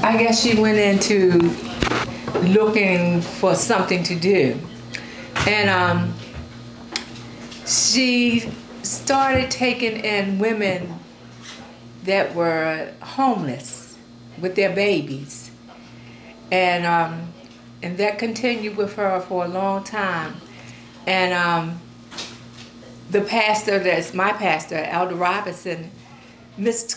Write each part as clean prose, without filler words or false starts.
I guess she went into looking for something to do. And she started taking in women that were homeless with their babies. And that continued with her for a long time. And the pastor, that's my pastor, Elder Robinson, Miss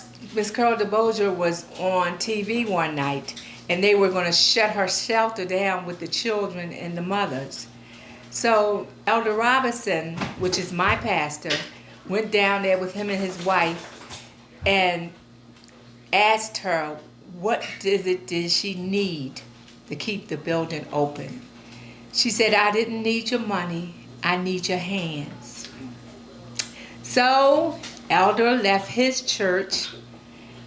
Carol DeBozier was on TV one night, and they were going to shut her shelter down with the children and the mothers. So Elder Robinson, which is my pastor, went down there with him and his wife and asked her what did she need to keep the building open. She said, "I didn't need your money, I need your hands." So Elder left his church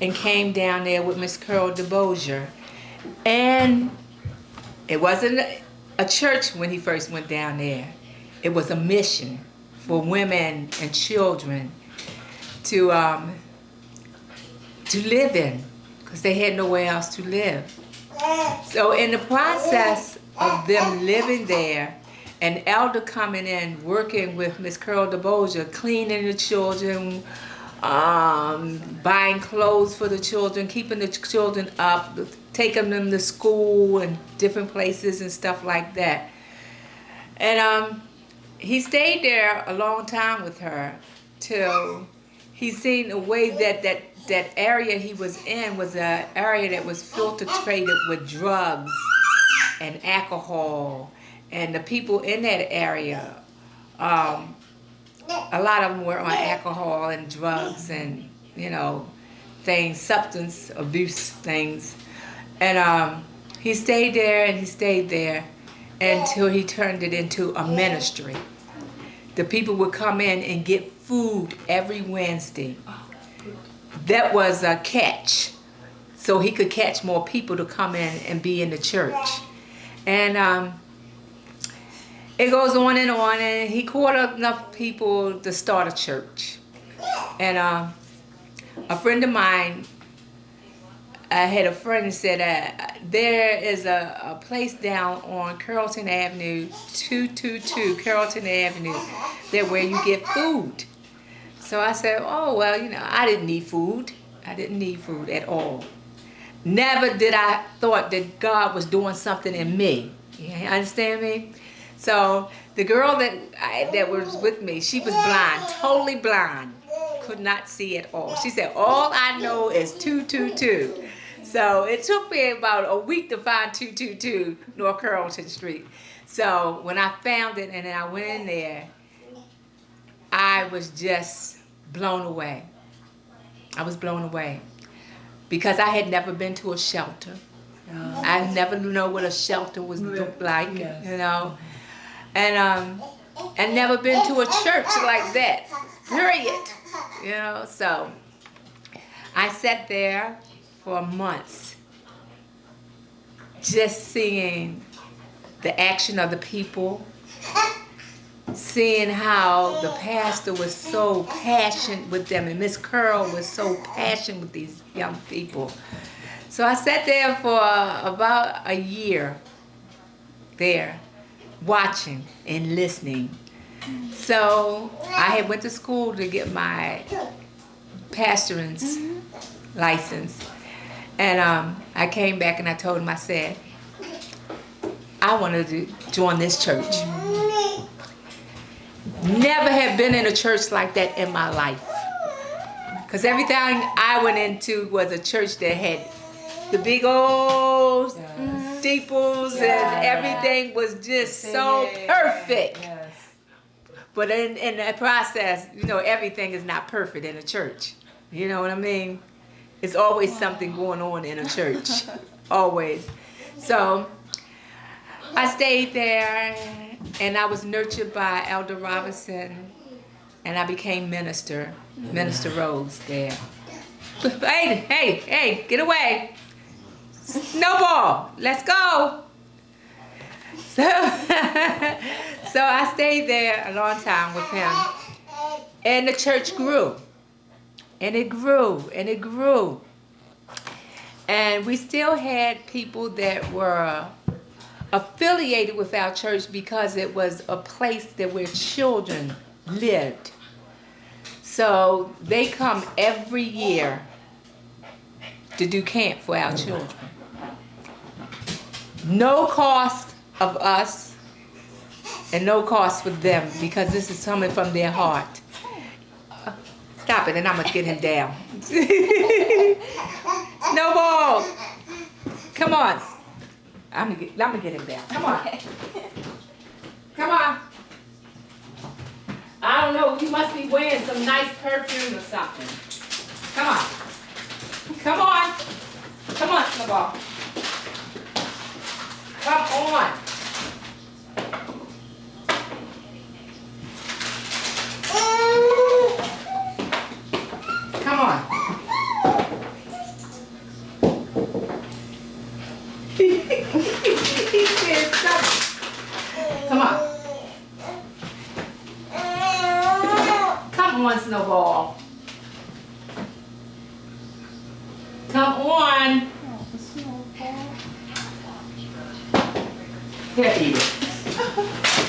and came down there with Miss Carol DeBozier. And it wasn't a church when he first went down there. It was a mission for women and children to live in, because they had nowhere else to live. So in the process of them living there, an elder coming in, working with Miss Carol DeBozier, cleaning the children, buying clothes for the children, keeping the children up, taking them to school and different places and stuff like that. And he stayed there a long time with her till he seen a way that area he was in was an area that was infiltrated with drugs and alcohol. And the people in that area, a lot of them were on alcohol and drugs and, things, substance abuse things. And he stayed there and he stayed there until he turned it into a ministry. The people would come in and get food every Wednesday. That was a catch, so he could catch more people to come in and be in the church. And it goes on, and he caught up enough people to start a church. And a friend of mine, I had a friend who said there is a place down on Carrollton Avenue, 222 Carrollton Avenue, that where you get food. So I said, oh, well, I didn't need food. I didn't need food at all. Never did I thought that God was doing something in me. You understand me? So the girl that was with me, she was blind, totally blind, could not see at all. She said, all I know is 222. So it took me about a week to find 222 North Carrollton Street. So when I found it and then I went in there, I was just blown away. I was blown away because I had never been to a shelter. I never knew what a shelter was looked like, and never been to a church like that, period. So I sat there for months just seeing the action of the people, seeing how the pastor was so passionate with them, and Miss Carol was so passionate with these young people. So I sat there for about a year there, watching and listening. So I had went to school to get my pastoring's license. And I came back and I told him, I said, I wanted to join this church. Never had been in a church like that in my life. Because everything I went into was a church that had the big old steeples and everything was just so perfect. But in that process, everything is not perfect in a church. You know what I mean? It's always something going on in a church. Always. So I stayed there and I was nurtured by Elder Robinson and I became Minister Rose there. Hey, get away. Snowball, let's go. So I stayed there a long time with him. And the church grew. And it grew, and it grew. And we still had people that were affiliated with our church because it was a place that where children lived. So they come every year to do camp for our children. No cost of us and no cost for them because this is coming from their heart. Stop it and I'm going to get him down. Snowball, come on. I'm gonna get him down. Come on. Come on. I don't know, you must be wearing some nice perfume or something. Come on. Come on. Come on, Snowball. Come on. Come on. He said something. Come on. Come on, Snowball. Come on. Here, eat it.